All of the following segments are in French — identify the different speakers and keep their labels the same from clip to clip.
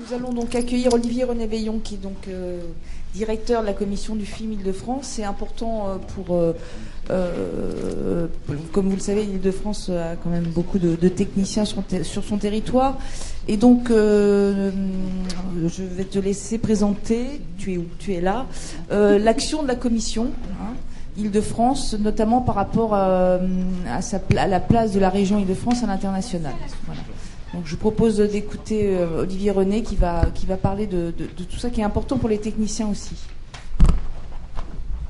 Speaker 1: Nous allons donc accueillir Olivier René Veillon, qui est donc directeur de la commission du film Île-de-France. C'est important comme vous le savez, l'Île-de-France a quand même beaucoup de techniciens sur son territoire. Et donc, je vais te laisser présenter, tu es où? Tu es là, l'action de la commission Île-de-France, notamment par rapport à la place de la région Île-de-France à l'international. Voilà. Donc je vous propose d'écouter Olivier René qui va parler de tout ça qui est important pour les techniciens aussi.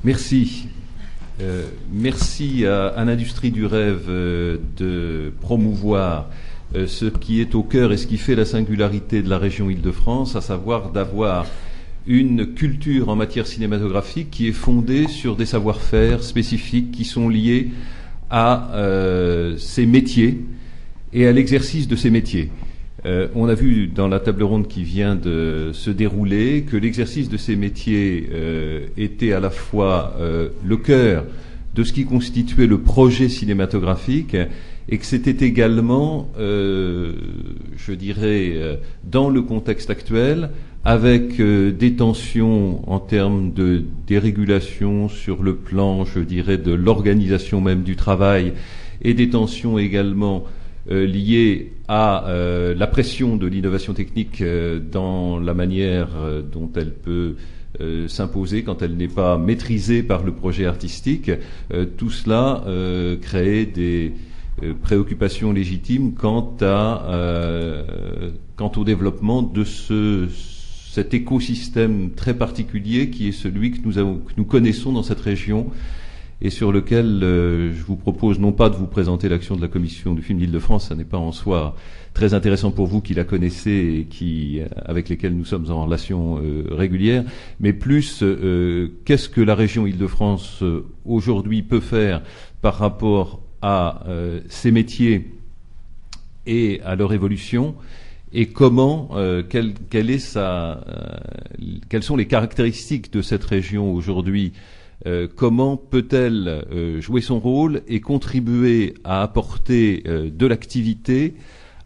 Speaker 2: Merci. Merci à l'industrie du rêve de promouvoir ce qui est au cœur et ce qui fait la singularité de la région Île-de-France, à savoir d'avoir une culture en matière cinématographique qui est fondée sur des savoir-faire spécifiques qui sont liés à ces métiers et à l'exercice de ces métiers. On a vu dans la table ronde qui vient de se dérouler que l'exercice de ces métiers était à la fois le cœur de ce qui constituait le projet cinématographique et que c'était également, je dirais, dans le contexte actuel, avec des tensions en termes de dérégulation sur le plan, je dirais, de l'organisation même du travail et des tensions également liées à la pression de l'innovation technique dans la manière dont elle peut s'imposer quand elle n'est pas maîtrisée par le projet artistique. Tout cela crée des préoccupations légitimes quant au développement de cet écosystème très particulier qui est celui que nous connaissons dans cette région et sur lequel je vous propose non pas de vous présenter l'action de la commission du film d'Île-de-France, ça n'est pas en soi très intéressant pour vous qui la connaissez et avec lesquels nous sommes en relation régulière, mais plus qu'est-ce que la région Île-de-France aujourd'hui peut faire par rapport à ces métiers et à leur évolution, et comment, quelles sont les caractéristiques de cette région aujourd'hui. Comment peut-elle jouer son rôle et contribuer à apporter de l'activité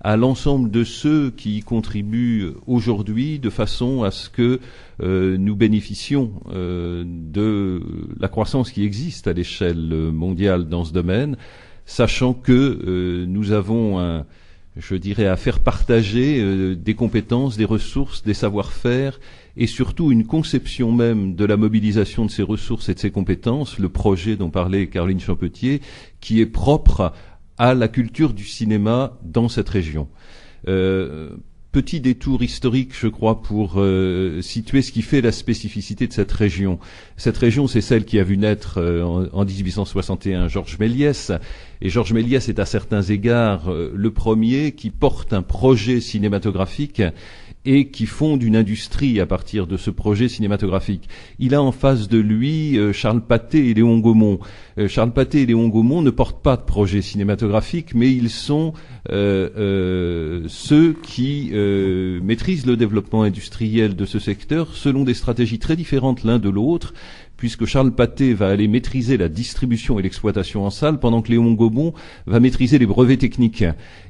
Speaker 2: à l'ensemble de ceux qui y contribuent aujourd'hui de façon à ce que nous bénéficions de la croissance qui existe à l'échelle mondiale dans ce domaine, sachant que nous avons je dirais, à faire partager des compétences, des ressources, des savoir-faire et surtout une conception même de la mobilisation de ces ressources et de ces compétences, le projet dont parlait Caroline Champetier, qui est propre à la culture du cinéma dans cette région. Petit détour historique, je crois, pour situer ce qui fait la spécificité de cette région. Cette région, c'est celle qui a vu naître en 1861 Georges Méliès. Et Georges Méliès est à certains égards le premier qui porte un projet cinématographique et qui fonde une industrie à partir de ce projet cinématographique. Il a en face de lui Charles Pathé et Léon Gaumont. Charles Pathé et Léon Gaumont ne portent pas de projet cinématographique, mais ils sont ceux qui maîtrisent le développement industriel de ce secteur selon des stratégies très différentes l'un de l'autre, puisque Charles Pathé va aller maîtriser la distribution et l'exploitation en salle, pendant que Léon Gaumont va maîtriser les brevets techniques.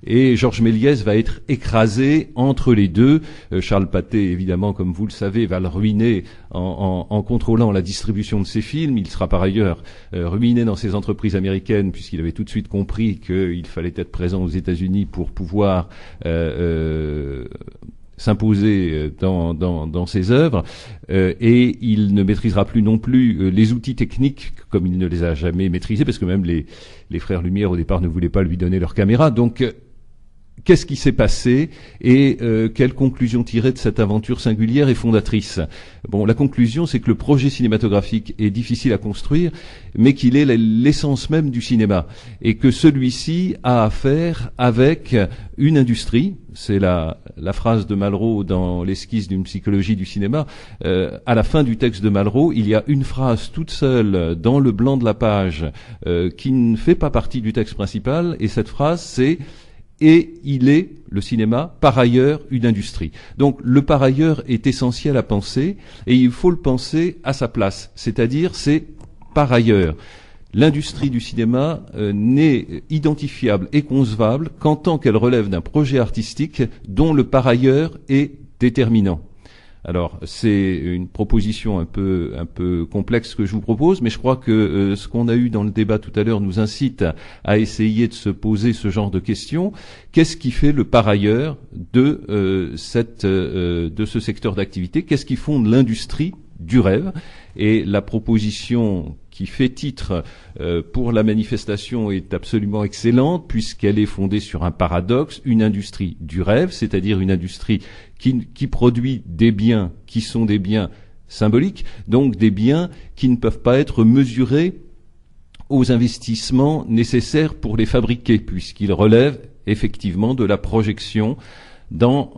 Speaker 2: Et Georges Méliès va être écrasé entre les deux. Charles Pathé, évidemment, comme vous le savez, va le ruiner en contrôlant la distribution de ses films. Il sera par ailleurs ruiné dans ses entreprises américaines, puisqu'il avait tout de suite compris qu'il fallait être présent aux États-Unis pour pouvoir s'imposer dans ses œuvres, et il ne maîtrisera plus non plus les outils techniques comme il ne les a jamais maîtrisés, parce que même les frères Lumière au départ ne voulaient pas lui donner leur caméra. Donc qu'est-ce qui s'est passé et quelle conclusion tirer de cette aventure singulière et fondatrice? Bon, la conclusion, c'est que le projet cinématographique est difficile à construire, mais qu'il est l'essence même du cinéma, et que celui-ci a à faire avec une industrie. C'est la phrase de Malraux dans l'esquisse d'une psychologie du cinéma. À la fin du texte de Malraux, il y a une phrase toute seule dans le blanc de la page qui ne fait pas partie du texte principal, et cette phrase, c'est « Et il est, le cinéma, par ailleurs une industrie ». Donc le par ailleurs est essentiel à penser, et il faut le penser à sa place, c'est-à-dire c'est par ailleurs. L'industrie du cinéma n'est identifiable et concevable qu'en tant qu'elle relève d'un projet artistique dont le par ailleurs est déterminants. Alors, c'est une proposition un peu complexe que je vous propose, mais je crois que ce qu'on a eu dans le débat tout à l'heure nous incite à essayer de se poser ce genre de questions. Qu'est-ce qui fait le par ailleurs de ce secteur d'activité? Qu'est-ce qui fonde l'industrie du rêve? Et la proposition qui fait titre pour la manifestation est absolument excellente, puisqu'elle est fondée sur un paradoxe, une industrie du rêve, c'est-à-dire une industrie qui produit des biens qui sont des biens symboliques, donc des biens qui ne peuvent pas être mesurés aux investissements nécessaires pour les fabriquer, puisqu'ils relèvent effectivement de la projection dans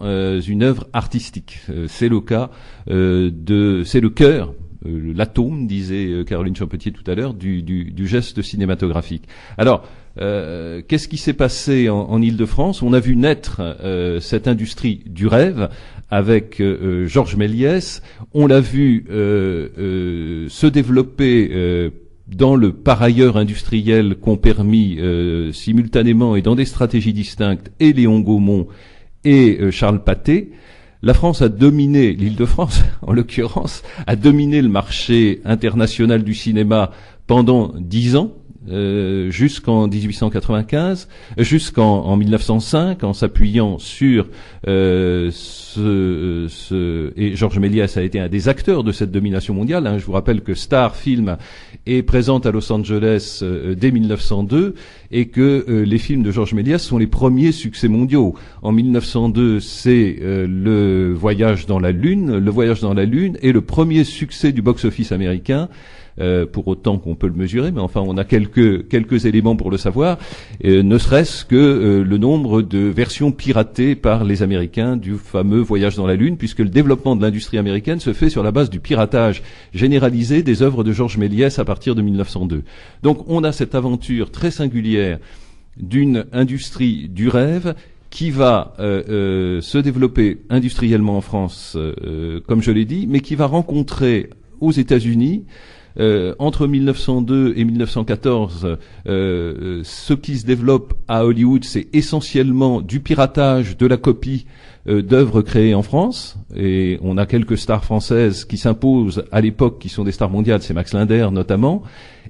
Speaker 2: une œuvre artistique. C'est le cas c'est le cœur, l'atome, disait Caroline Champetier tout à l'heure, du geste cinématographique. Alors, qu'est-ce qui s'est passé en Île-de-France? On a vu naître cette industrie du rêve avec Georges Méliès. On l'a vu se développer dans le par ailleurs industriel qu'ont permis simultanément et dans des stratégies distinctes et Léon Gaumont et Charles Pathé. La France a dominé, l'Île-de-France en l'occurrence, a dominé le marché international du cinéma pendant 10 ans, jusqu'en 1895, jusqu'en 1905, en s'appuyant sur et Georges Méliès a été un des acteurs de cette domination mondiale. Je vous rappelle que Star Film est présente à Los Angeles dès 1902 et que les films de Georges Méliès sont les premiers succès mondiaux. En 1902, c'est le Voyage dans la Lune. Le Voyage dans la Lune est le premier succès du box-office américain. Pour autant qu'on peut le mesurer, mais enfin on a quelques éléments pour le savoir, ne serait-ce que le nombre de versions piratées par les Américains du fameux Voyage dans la Lune, puisque le développement de l'industrie américaine se fait sur la base du piratage généralisé des œuvres de Georges Méliès à partir de 1902. Donc on a cette aventure très singulière d'une industrie du rêve qui va se développer industriellement en France, comme je l'ai dit, mais qui va rencontrer aux États-Unis entre 1902 et 1914, ce qui se développe à Hollywood, c'est essentiellement du piratage, de la copie d'œuvres créées en France. Et on a quelques stars françaises qui s'imposent à l'époque, qui sont des stars mondiales, c'est Max Linder notamment.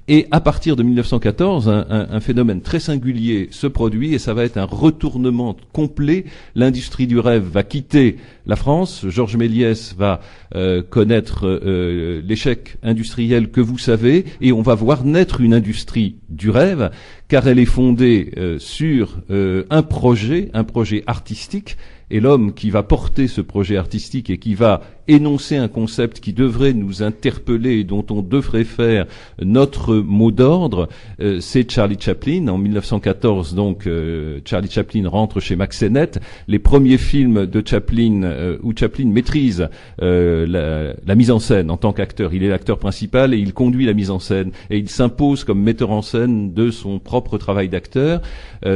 Speaker 2: Et à partir de 1914, un phénomène très singulier se produit et ça va être un retournement complet. L'industrie du rêve va quitter la France. Georges Méliès va connaître l'échec industriel que vous savez et on va voir naître une industrie du rêve car elle est fondée sur un projet artistique. Et l'homme qui va porter ce projet artistique et qui va énoncer un concept qui devrait nous interpeller et dont on devrait faire notre mot d'ordre, c'est Charlie Chaplin. En 1914, donc, Charlie Chaplin rentre chez Mack Sennett. Les premiers films de Chaplin, où Chaplin maîtrise la mise en scène en tant qu'acteur. Il est l'acteur principal et il conduit la mise en scène. Et il s'impose comme metteur en scène de son propre travail d'acteur.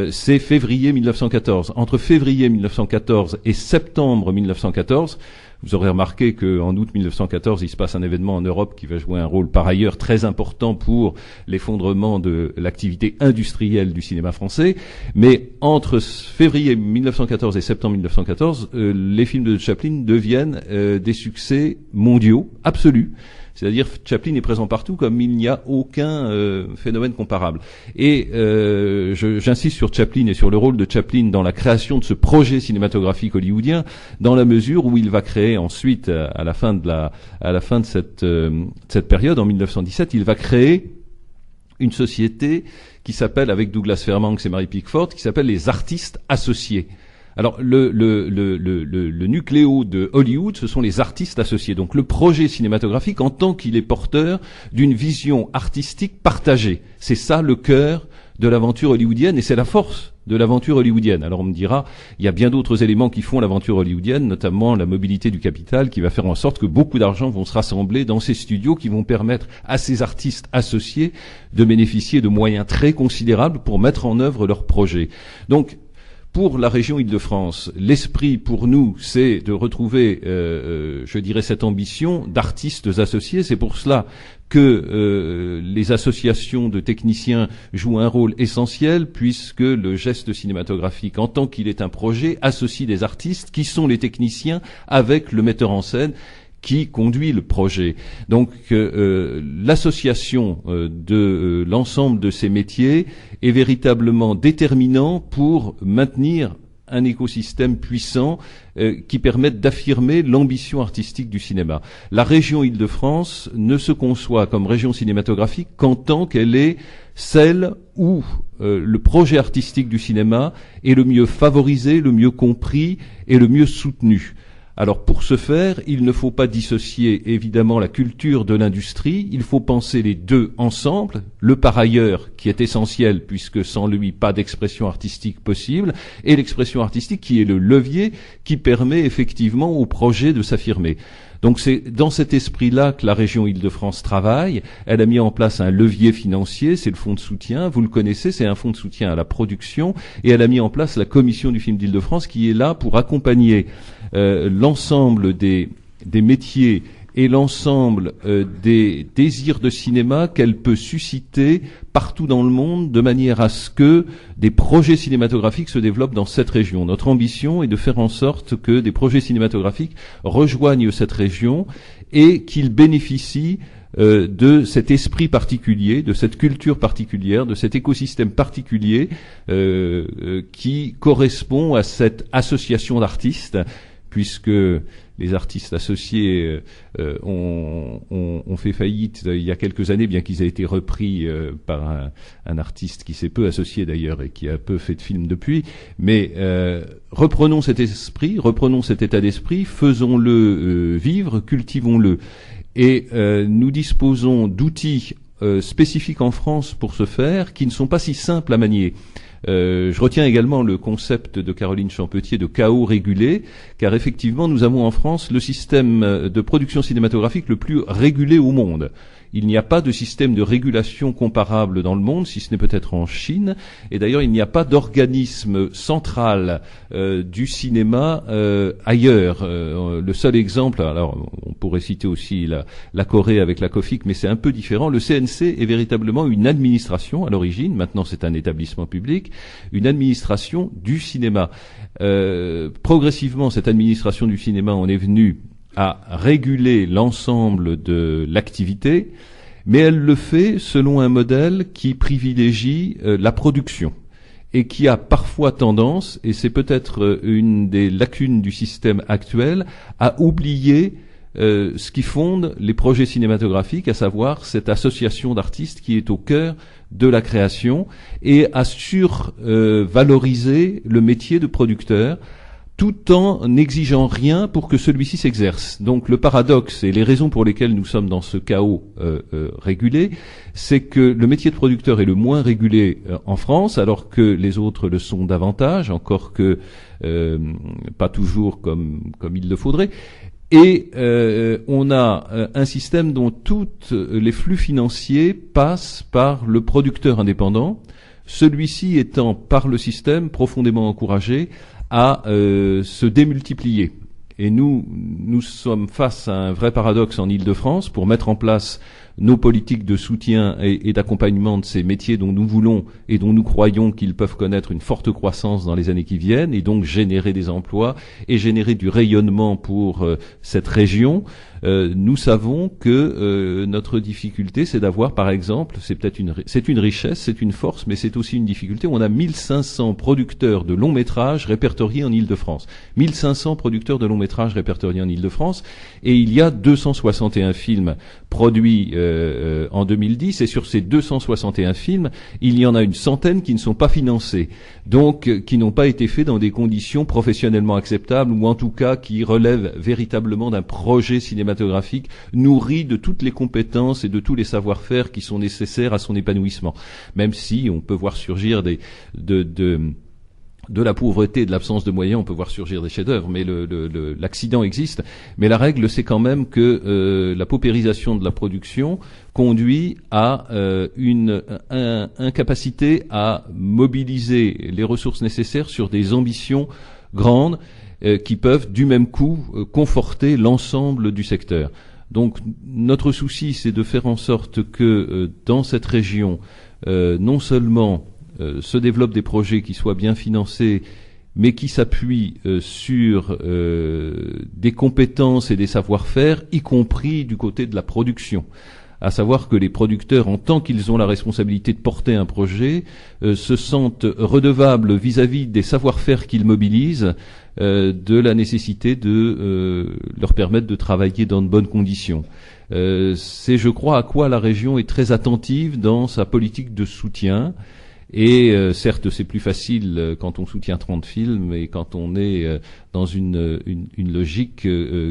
Speaker 2: C'est février 1914. Entre février 1914 et septembre 1914, vous aurez remarqué qu'en août 1914, il se passe un événement en Europe qui va jouer un rôle par ailleurs très important pour l'effondrement de l'activité industrielle du cinéma français. Mais entre février 1914 et septembre 1914, les films de Chaplin deviennent des succès mondiaux absolus. C'est-à-dire Chaplin est présent partout comme il n'y a aucun phénomène comparable. Et j'insiste sur Chaplin et sur le rôle de Chaplin dans la création de ce projet cinématographique hollywoodien, dans la mesure où il va créer ensuite, à la fin de cette période, en 1917, il va créer une société qui s'appelle, avec Douglas Fairbanks et Mary Pickford, qui s'appelle les Artistes Associés. Alors, le nucléo de Hollywood, ce sont les artistes associés. Donc, le projet cinématographique en tant qu'il est porteur d'une vision artistique partagée. C'est ça le cœur de l'aventure hollywoodienne et c'est la force de l'aventure hollywoodienne. Alors, on me dira, il y a bien d'autres éléments qui font l'aventure hollywoodienne, notamment la mobilité du capital qui va faire en sorte que beaucoup d'argent vont se rassembler dans ces studios qui vont permettre à ces artistes associés de bénéficier de moyens très considérables pour mettre en œuvre leurs projets. Donc, pour la région Île-de-France, l'esprit pour nous, c'est de retrouver, je dirais, cette ambition d'artistes associés. C'est pour cela que les associations de techniciens jouent un rôle essentiel, puisque le geste cinématographique, en tant qu'il est un projet, associe des artistes qui sont les techniciens avec le metteur en scène qui conduit le projet. Donc l'association de l'ensemble de ces métiers est véritablement déterminant pour maintenir un écosystème puissant qui permette d'affirmer l'ambition artistique du cinéma. La région Île-de-France ne se conçoit comme région cinématographique qu'en tant qu'elle est celle où le projet artistique du cinéma est le mieux favorisé, le mieux compris et le mieux soutenu. Alors pour ce faire, il ne faut pas dissocier évidemment la culture de l'industrie, il faut penser les deux ensemble, le par ailleurs qui est essentiel puisque sans lui pas d'expression artistique possible, et l'expression artistique qui est le levier qui permet effectivement au projet de s'affirmer. Donc c'est dans cet esprit-là que la région Île-de-France travaille. Elle a mis en place un levier financier, c'est le fonds de soutien, vous le connaissez, c'est un fonds de soutien à la production, et elle a mis en place la commission du film d'Île-de-France qui est là pour accompagner l'ensemble des métiers et l'ensemble des désirs de cinéma qu'elle peut susciter partout dans le monde de manière à ce que des projets cinématographiques se développent dans cette région. Notre ambition est de faire en sorte que des projets cinématographiques rejoignent cette région et qu'ils bénéficient de cet esprit particulier, de cette culture particulière, de cet écosystème particulier qui correspond à cette association d'artistes, puisque les artistes associés ont fait faillite il y a quelques années, bien qu'ils aient été repris par un artiste qui s'est peu associé d'ailleurs et qui a peu fait de films depuis. Mais reprenons cet esprit, reprenons cet état d'esprit, faisons-le vivre, cultivons-le. Et nous disposons d'outils spécifiques en France pour ce faire, qui ne sont pas si simples à manier. Je retiens également le concept de Caroline Champetier de chaos régulé, car effectivement nous avons en France le système de production cinématographique le plus régulé au monde. Il n'y a pas de système de régulation comparable dans le monde, si ce n'est peut-être en Chine. Et d'ailleurs, il n'y a pas d'organisme central du cinéma ailleurs. Le seul exemple, alors on pourrait citer aussi la Corée avec la COFIC, mais c'est un peu différent. Le CNC est véritablement une administration à l'origine. Maintenant, c'est un établissement public, une administration du cinéma. Progressivement, cette administration du cinéma en est venue à réguler l'ensemble de l'activité, mais elle le fait selon un modèle qui privilégie la production et qui a parfois tendance, et c'est peut-être une des lacunes du système actuel, à oublier ce qui fonde les projets cinématographiques, à savoir cette association d'artistes qui est au cœur de la création, et à survaloriser le métier de producteur, tout en n'exigeant rien pour que celui-ci s'exerce. Donc le paradoxe et les raisons pour lesquelles nous sommes dans ce chaos régulé, c'est que le métier de producteur est le moins régulé en France, alors que les autres le sont davantage, encore que pas toujours comme il le faudrait. Et on a un système dont tous les flux financiers passent par le producteur indépendant, celui-ci étant par le système profondément encouragé à se démultiplier. Et nous sommes face à un vrai paradoxe en Île-de-France pour mettre en place nos politiques de soutien et d'accompagnement de ces métiers dont nous voulons et dont nous croyons qu'ils peuvent connaître une forte croissance dans les années qui viennent, et donc générer des emplois et générer du rayonnement pour cette région. Nous savons que notre difficulté, c'est d'avoir, par exemple, c'est une richesse, c'est une force, mais c'est aussi une difficulté. On a 1500 producteurs de longs métrages répertoriés en Île-de-France. 1500 producteurs de longs métrages répertoriés en Île-de-France, et il y a 261 films produits en 2010, et sur ces 261 films, il y en a une centaine qui ne sont pas financés, donc qui n'ont pas été faits dans des conditions professionnellement acceptables, ou en tout cas qui relèvent véritablement d'un projet cinématographique nourri de toutes les compétences et de tous les savoir-faire qui sont nécessaires à son épanouissement. Même si on peut voir surgir de la pauvreté et de l'absence de moyens, on peut voir surgir des chefs-d'œuvre, mais l'accident existe. Mais la règle, c'est quand même que la paupérisation de la production conduit à une incapacité à mobiliser les ressources nécessaires sur des ambitions grandes qui peuvent du même coup conforter l'ensemble du secteur. Donc notre souci, c'est de faire en sorte que dans cette région, non seulement se développent des projets qui soient bien financés, mais qui s'appuient sur des compétences et des savoir-faire, y compris du côté de la production. À savoir que les producteurs, en tant qu'ils ont la responsabilité de porter un projet, se sentent redevables vis-à-vis des savoir-faire qu'ils mobilisent, de la nécessité de leur permettre de travailler dans de bonnes conditions. C'est, je crois, à quoi la région est très attentive dans sa politique de soutien. Et certes, c'est plus facile quand on soutient 30 films et quand on est dans une logique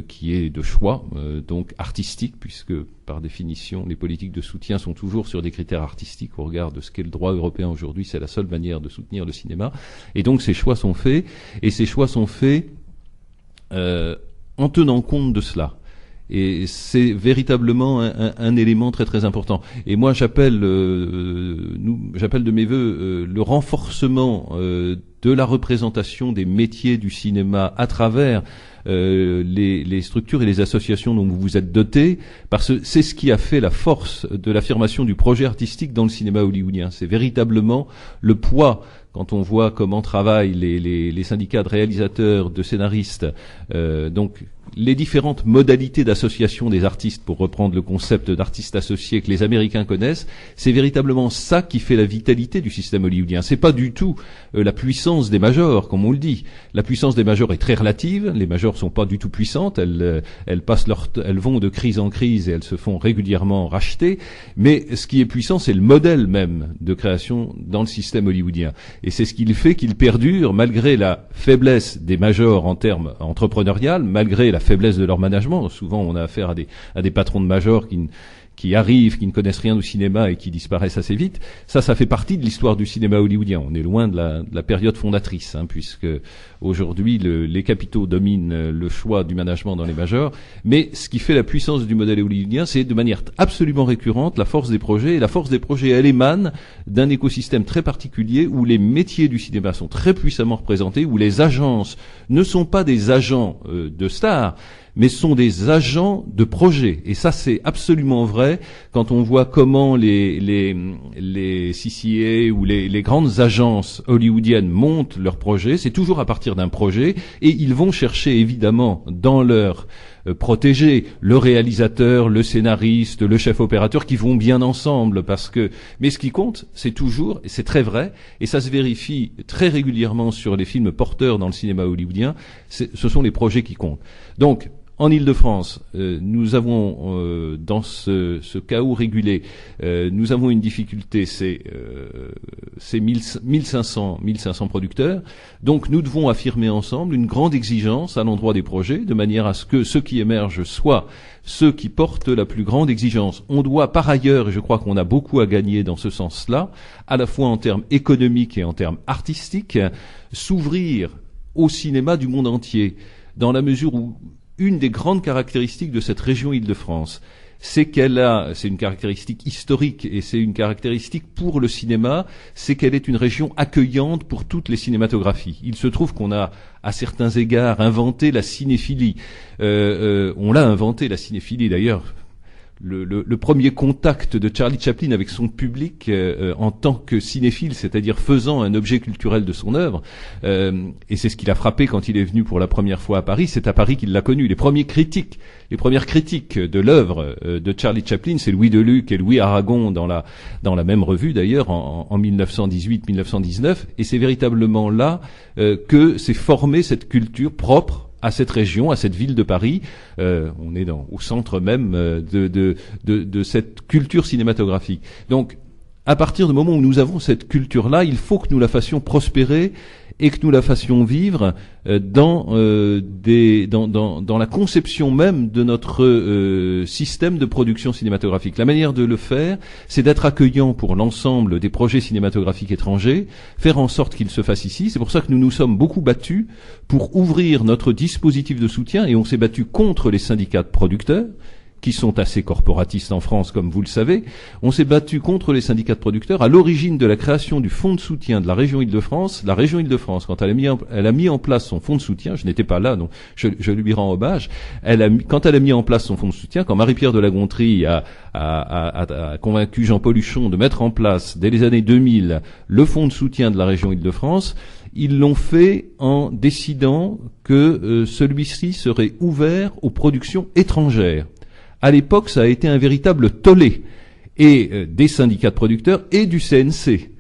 Speaker 2: qui est de choix, donc artistique, puisque par définition, les politiques de soutien sont toujours sur des critères artistiques au regard de ce qu'est le droit européen aujourd'hui. C'est la seule manière de soutenir le cinéma. Et donc ces choix sont faits, et ces choix sont faits en tenant compte de cela. Et c'est véritablement un élément très très important. Et moi j'appelle de mes vœux le renforcement de la représentation des métiers du cinéma à travers les structures et les associations dont vous vous êtes dotés, parce que c'est ce qui a fait la force de l'affirmation du projet artistique dans le cinéma hollywoodien. C'est véritablement le poids. Quand on voit comment travaillent les syndicats de réalisateurs, de scénaristes, donc les différentes modalités d'association des artistes, pour reprendre le concept d'artistes associés que les Américains connaissent, c'est véritablement ça qui fait la vitalité du système hollywoodien. C'est pas du tout la puissance des majors, comme on le dit. La puissance des majors est très relative. Les majors sont pas du tout puissantes. Elles vont de crise en crise et elles se font régulièrement racheter. Mais ce qui est puissant, c'est le modèle même de création dans le système hollywoodien. Et c'est ce qui fait qu'il perdure malgré la faiblesse des majors en termes entrepreneurial, malgré la faiblesse de leur management. Souvent, on a affaire à des patrons de majors qui arrivent, qui ne connaissent rien au cinéma et qui disparaissent assez vite. Ça fait partie de l'histoire du cinéma hollywoodien. On est loin de la période fondatrice, puisque aujourd'hui, les capitaux dominent le choix du management dans les majors. Mais ce qui fait la puissance du modèle hollywoodien, c'est de manière absolument récurrente la force des projets. Et la force des projets, elle émane d'un écosystème très particulier où les métiers du cinéma sont très puissamment représentés, où les agences ne sont pas des agents de stars, mais sont des agents de projet. Et ça, c'est absolument vrai quand on voit comment les CCA ou les grandes agences hollywoodiennes montent leurs projets. C'est toujours à partir d'un projet, et ils vont chercher évidemment dans leur protéger le réalisateur, le scénariste, le chef opérateur, qui vont bien ensemble, mais ce qui compte, c'est toujours, et c'est très vrai, et ça se vérifie très régulièrement sur les films porteurs dans le cinéma hollywoodien, ce sont les projets qui comptent. Donc, en Île-de-France, nous avons dans ce chaos régulé, nous avons une difficulté, c'est 1500 producteurs. Donc nous devons affirmer ensemble une grande exigence à l'endroit des projets, de manière à ce que ceux qui émergent soient ceux qui portent la plus grande exigence. On doit par ailleurs, et je crois qu'on a beaucoup à gagner dans ce sens-là, à la fois en termes économiques et en termes artistiques, s'ouvrir au cinéma du monde entier, dans la mesure où une des grandes caractéristiques de cette région Île-de-France, c'est c'est une caractéristique historique et c'est une caractéristique pour le cinéma, c'est qu'elle est une région accueillante pour toutes les cinématographies. Il se trouve qu'on a, à certains égards, inventé la cinéphilie. On l'a inventé, la cinéphilie, d'ailleurs. Le premier contact de Charlie Chaplin avec son public en tant que cinéphile, c'est-à-dire faisant un objet culturel de son œuvre, et c'est ce qui l'a frappé quand il est venu pour la première fois à Paris. C'est à Paris qu'il l'a connu. Les premières critiques de l'œuvre de Charlie Chaplin, c'est Louis Deluc et Louis Aragon dans la même revue d'ailleurs en 1918-1919, et c'est véritablement là que s'est formée cette culture propre à cette région, à cette ville de Paris. On est au centre même de cette culture cinématographique. Donc, à partir du moment où nous avons cette culture-là, il faut que nous la fassions prospérer et que nous la fassions vivre dans la conception même de notre système de production cinématographique. La manière de le faire, c'est d'être accueillant pour l'ensemble des projets cinématographiques étrangers, faire en sorte qu'ils se fassent ici. C'est pour ça que nous nous sommes beaucoup battus pour ouvrir notre dispositif de soutien, et on s'est battu contre les syndicats de producteurs qui sont assez corporatistes en France, comme vous le savez. On s'est battu contre les syndicats de producteurs à l'origine de la création du fonds de soutien de la région Île-de-France. La région Île-de-France, quand elle a mis en place son fonds de soutien, je n'étais pas là, donc je lui rends hommage, quand elle a mis en place son fonds de soutien, quand Marie-Pierre de la Gontrie a convaincu Jean-Paul Huchon de mettre en place, dès les années 2000, le fonds de soutien de la région Île-de-France, ils l'ont fait en décidant que celui-ci serait ouvert aux productions étrangères. À l'époque, ça a été un véritable tollé, et des syndicats de producteurs et du CNC,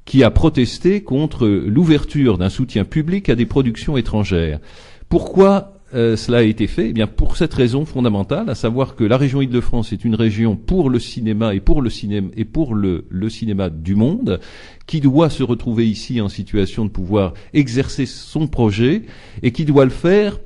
Speaker 2: qui a protesté contre l'ouverture d'un soutien public à des productions étrangères. Pourquoi cela a été fait? Eh bien, pour cette raison fondamentale, à savoir que la région Île-de-France est une région pour le cinéma et pour le cinéma du monde, qui doit se retrouver ici en situation de pouvoir exercer son projet et qui doit le faire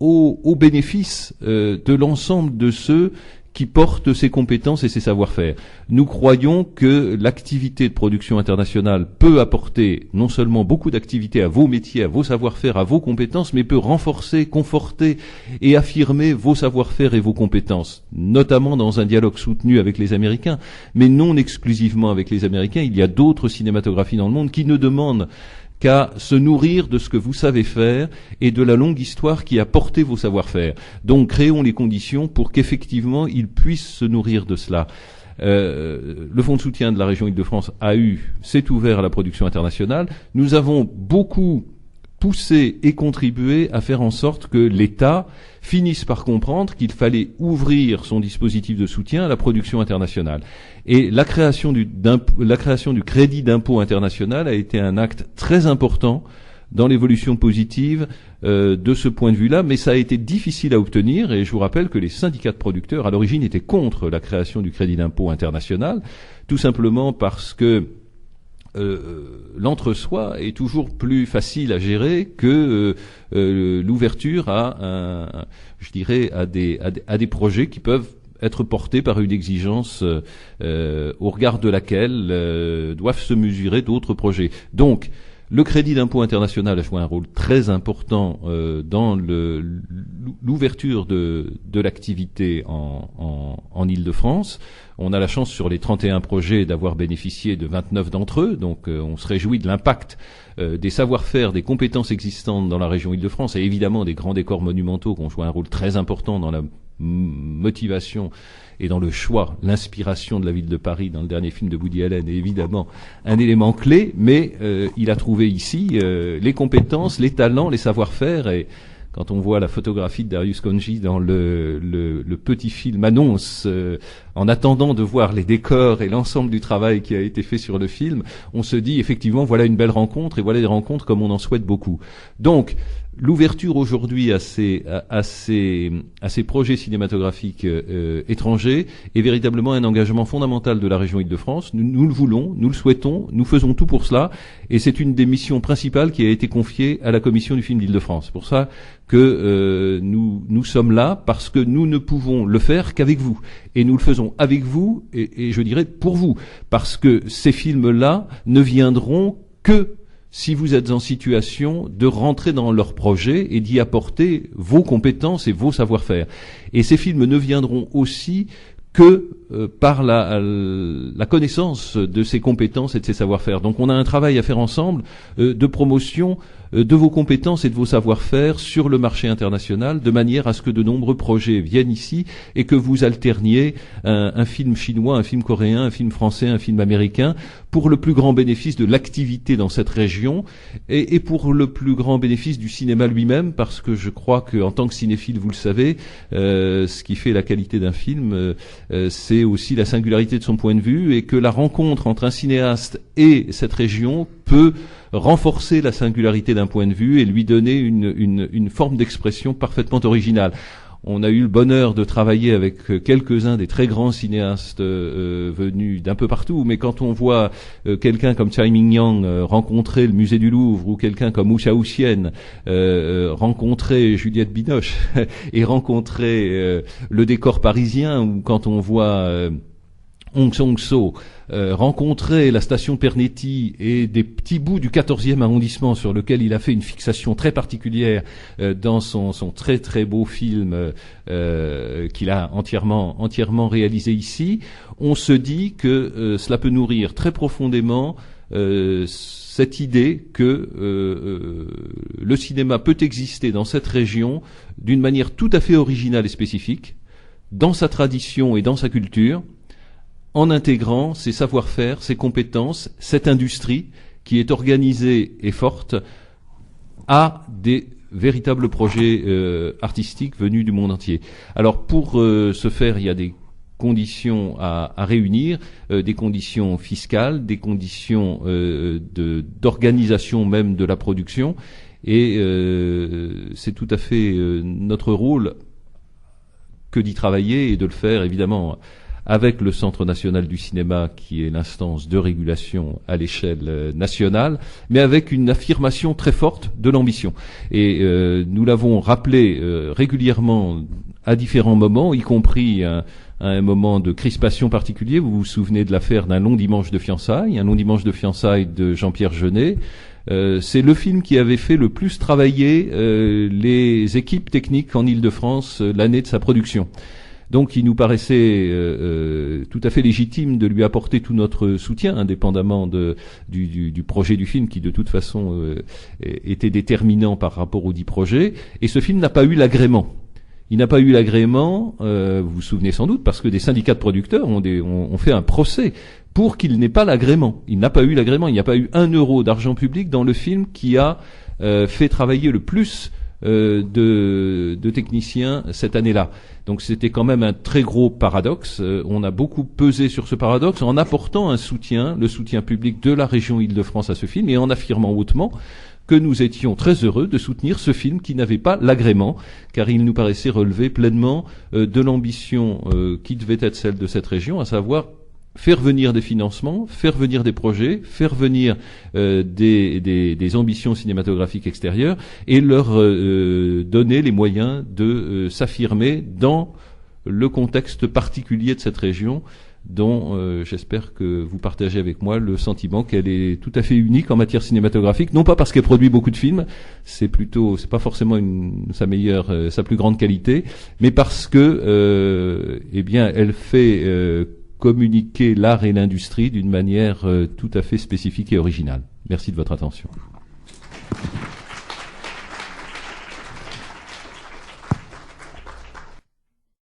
Speaker 2: au bénéfice de l'ensemble de ceux qui portent ses compétences et ses savoir-faire. Nous croyons que l'activité de production internationale peut apporter non seulement beaucoup d'activités à vos métiers, à vos savoir-faire, à vos compétences, mais peut renforcer, conforter et affirmer vos savoir-faire et vos compétences, notamment dans un dialogue soutenu avec les Américains, mais non exclusivement avec les Américains. Il y a d'autres cinématographies dans le monde qui ne demandent qu'à se nourrir de ce que vous savez faire et de la longue histoire qui a porté vos savoir-faire. Donc créons les conditions pour qu'effectivement ils puissent se nourrir de cela. Le fonds de soutien de la région Île-de-France s'est ouvert à la production internationale. Nous avons beaucoup poussé et contribué à faire en sorte que l'État finisse par comprendre qu'il fallait ouvrir son dispositif de soutien à la production internationale. Et la création du crédit d'impôt international a été un acte très important dans l'évolution positive de ce point de vue-là, mais ça a été difficile à obtenir, et je vous rappelle que les syndicats de producteurs, à l'origine, étaient contre la création du crédit d'impôt international, tout simplement parce que l'entre-soi est toujours plus facile à gérer que l'ouverture à des projets qui peuvent être portés par une exigence au regard de laquelle doivent se mesurer d'autres projets. Donc, le crédit d'impôt international a joué un rôle très important dans l'ouverture de l'activité en Île-de-France. On a la chance sur les 31 projets d'avoir bénéficié de 29 d'entre eux, donc on se réjouit de l'impact des savoir-faire, des compétences existantes dans la région Île-de-France et évidemment des grands décors monumentaux qui ont joué un rôle très important dans la motivation et dans le choix, l'inspiration de la ville de Paris dans le dernier film de Woody Allen est évidemment un élément clé, mais il a trouvé ici les compétences, les talents, les savoir-faire, et quand on voit la photographie de Darius Khondji dans le petit film annonce, en attendant de voir les décors et l'ensemble du travail qui a été fait sur le film, on se dit effectivement voilà une belle rencontre, et voilà des rencontres comme on en souhaite beaucoup. Donc l'ouverture aujourd'hui à ces projets cinématographiques étrangers est véritablement un engagement fondamental de la région Île-de-France. Nous le voulons, nous le souhaitons, nous faisons tout pour cela, et c'est une des missions principales qui a été confiée à la commission du film d'Île-de-France. C'est pour ça que nous sommes là, parce que nous ne pouvons le faire qu'avec vous, et nous le faisons avec vous, et je dirais pour vous, parce que ces films-là ne viendront que si vous êtes en situation de rentrer dans leur projet et d'y apporter vos compétences et vos savoir-faire. Et ces films ne viendront aussi que par la connaissance de ces compétences et de ces savoir-faire. Donc on a un travail à faire ensemble de promotion de vos compétences et de vos savoir-faire sur le marché international, de manière à ce que de nombreux projets viennent ici et que vous alterniez un film chinois, un film coréen, un film français, un film américain, pour le plus grand bénéfice de l'activité dans cette région et pour le plus grand bénéfice du cinéma lui-même, parce que je crois qu'en tant que cinéphile, vous le savez, ce qui fait la qualité d'un film, c'est aussi la singularité de son point de vue, et que la rencontre entre un cinéaste et cette région peut renforcer la singularité d'un point de vue et lui donner une forme d'expression parfaitement originale. On a eu le bonheur de travailler avec quelques-uns des très grands cinéastes venus d'un peu partout, mais quand on voit quelqu'un comme Tsai Ming-yang rencontrer le musée du Louvre, ou quelqu'un comme Wu Xiaoxian rencontrer Juliette Binoche et rencontrer le décor parisien, ou quand on voit Hong Song-so rencontrait la station Pernetti et des petits bouts du 14e arrondissement sur lequel il a fait une fixation très particulière dans son très très beau film qu'il a entièrement réalisé ici, on se dit que cela peut nourrir très profondément cette idée que le cinéma peut exister dans cette région d'une manière tout à fait originale et spécifique, dans sa tradition et dans sa culture, en intégrant ses savoir-faire, ses compétences, cette industrie qui est organisée et forte à des véritables projets artistiques venus du monde entier. Alors pour ce faire, il y a des conditions à réunir, des conditions fiscales, des conditions d'organisation même de la production, et c'est tout à fait notre rôle que d'y travailler et de le faire évidemment avec le Centre national du cinéma, qui est l'instance de régulation à l'échelle nationale, mais avec une affirmation très forte de l'ambition. Et nous l'avons rappelé régulièrement à différents moments, y compris à un moment de crispation particulier. Vous vous souvenez de l'affaire d'un long dimanche de fiançailles, de Jean-Pierre Jeunet. C'est le film qui avait fait le plus travailler les équipes techniques en Île-de-France l'année de sa production. Donc il nous paraissait tout à fait légitime de lui apporter tout notre soutien, indépendamment du projet du film, qui de toute façon était déterminant par rapport au dit projet. Et ce film n'a pas eu l'agrément. Il n'a pas eu l'agrément, vous vous souvenez sans doute, parce que des syndicats de producteurs ont fait un procès pour qu'il n'ait pas l'agrément. Il n'a pas eu l'agrément, il n'y a pas eu 1 euro d'argent public dans le film qui a fait travailler le plus de techniciens cette année-là. Donc c'était quand même un très gros paradoxe. On a beaucoup pesé sur ce paradoxe en apportant un soutien, le soutien public de la région Île-de-France à ce film, et en affirmant hautement que nous étions très heureux de soutenir ce film qui n'avait pas l'agrément, car il nous paraissait relever pleinement de l'ambition qui devait être celle de cette région, à savoir faire venir des financements, faire venir des projets, faire venir des ambitions cinématographiques extérieures et leur donner les moyens de s'affirmer dans le contexte particulier de cette région, dont j'espère que vous partagez avec moi le sentiment qu'elle est tout à fait unique en matière cinématographique, non pas parce qu'elle produit beaucoup de films, c'est pas forcément sa plus grande qualité, mais parce que elle fait communiquer l'art et l'industrie d'une manière tout à fait spécifique et originale. Merci de votre attention.